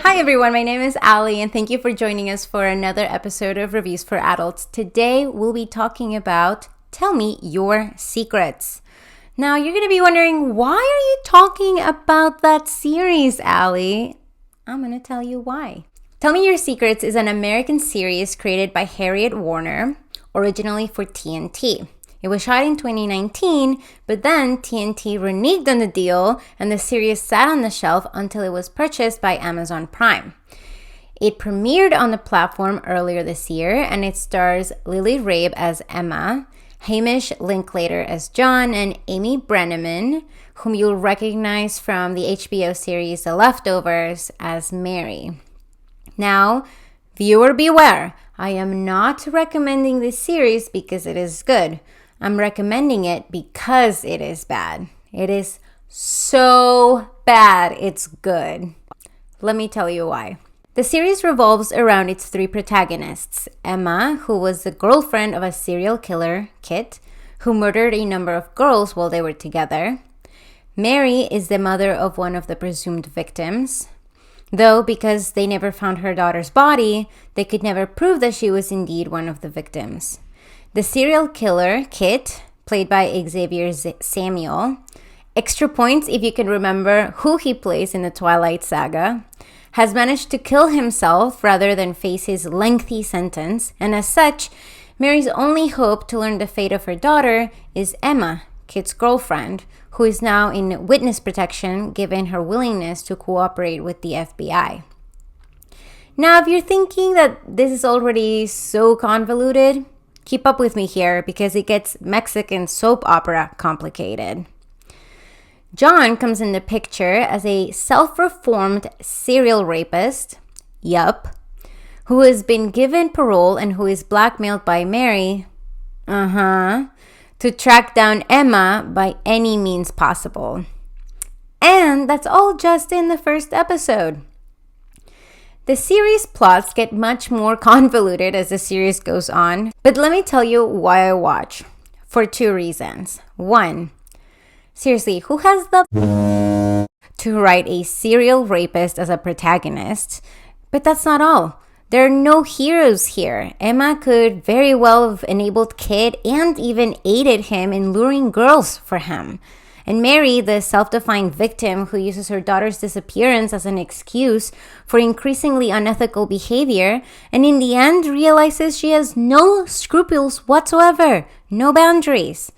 Hi everyone, my name is Ali and thank you for joining us for another episode of Reviews for Adults. Today we'll be talking about Tell Me Your Secrets. Now you're going to be wondering, why are you talking about that series, Ali? I'm going to tell you why. Tell Me Your Secrets is an American series created by Harriet Warner, originally for TNT. It was shot in 2019, but then TNT reneged on the deal and the series sat on the shelf until it was purchased by Amazon Prime. It premiered on the platform earlier this year and it stars Lily Rabe as Emma, Hamish Linklater as John, and Amy Brenneman, whom you'll recognize from the HBO series The Leftovers, as Mary. Now, viewer beware, I am not recommending this series because it is good. I'm recommending it because it is bad. It is so bad, it's good. Let me tell you why. The series revolves around its three protagonists. Emma, who was the girlfriend of a serial killer, Kit, who murdered a number of girls while they were together. Mary is the mother of one of the presumed victims. Though, because they never found her daughter's body, they could never prove that she was indeed one of the victims. The serial killer, Kit, played by Xavier Samuel, extra points if you can remember who he plays in the Twilight Saga, has managed to kill himself rather than face his lengthy sentence, and as such, Mary's only hope to learn the fate of her daughter is Emma, Kit's girlfriend, who is now in witness protection given her willingness to cooperate with the FBI. Now, if you're thinking that this is already so convoluted, keep up with me here because it gets Mexican soap opera complicated. John comes in the picture as a self-reformed serial rapist, who has been given parole and who is blackmailed by Mary, to track down Emma by any means possible. And that's all just in the first episode. The series plots get much more convoluted as the series goes on, but let me tell you why I watch. For two reasons. One, seriously, who has the to write a serial rapist as a protagonist? But that's not all. There are no heroes here. Emma could very well have enabled Kit and even aided him in luring girls for him. And Mary, the self-defined victim who uses her daughter's disappearance as an excuse for increasingly unethical behavior, and in the end realizes she has no scruples whatsoever, no boundaries.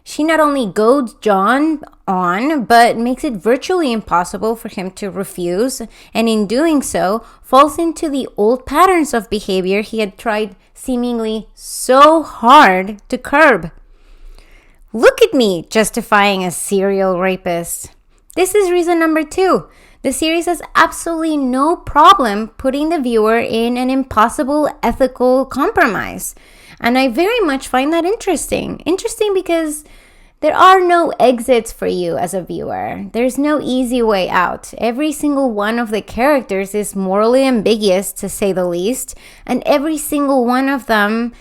She not only goads John on, but makes it virtually impossible for him to refuse, and in doing so, falls into the old patterns of behavior he had tried seemingly so hard to curb. Look at me justifying a serial rapist. This is reason number 2. The series has absolutely no problem putting the viewer in an impossible ethical compromise. And I very much find that interesting. Interesting because there are no exits for you as a viewer. There's no easy way out. Every single one of the characters is morally ambiguous, to say the least, and every single one of them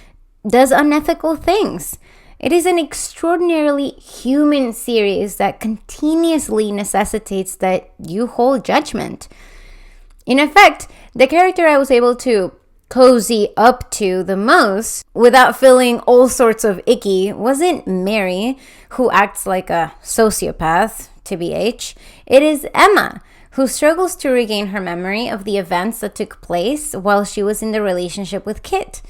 does unethical things. It is an extraordinarily human series that continuously necessitates that you hold judgment. In effect, the character I was able to cozy up to the most without feeling all sorts of icky wasn't Mary, who acts like a sociopath, TBH. It is Emma, who struggles to regain her memory of the events that took place while she was in the relationship with Kit.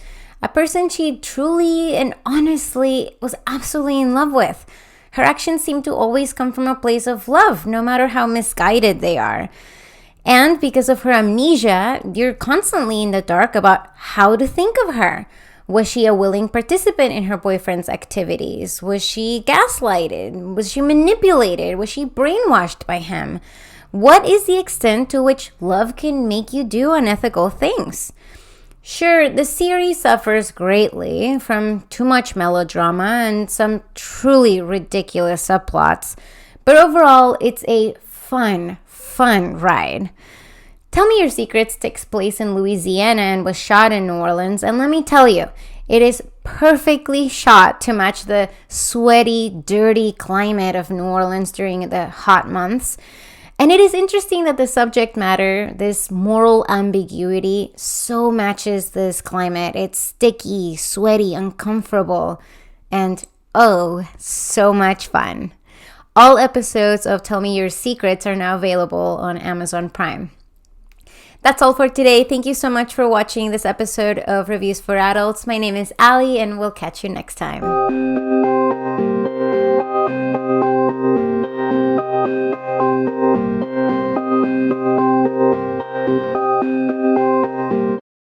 A person she truly and honestly was absolutely in love with. Her actions seem to always come from a place of love, no matter how misguided they are. And because of her amnesia, you're constantly in the dark about how to think of her. Was she a willing participant in her boyfriend's activities? Was she gaslighted? Was she manipulated? Was she brainwashed by him? What is the extent to which love can make you do unethical things? Sure, the series suffers greatly from too much melodrama and some truly ridiculous subplots, but overall, it's a fun ride. Tell Me Your Secrets takes place in Louisiana and was shot in New Orleans, and let me tell you, it is perfectly shot to match the sweaty, dirty climate of New Orleans during the hot months. And it is interesting that the subject matter, this moral ambiguity, so matches this climate. It's sticky, sweaty, uncomfortable, and oh, so much fun. All episodes of Tell Me Your Secrets are now available on Amazon Prime. That's all for today. Thank you so much for watching this episode of Reviews for Adults. My name is Ali, and we'll catch you next time.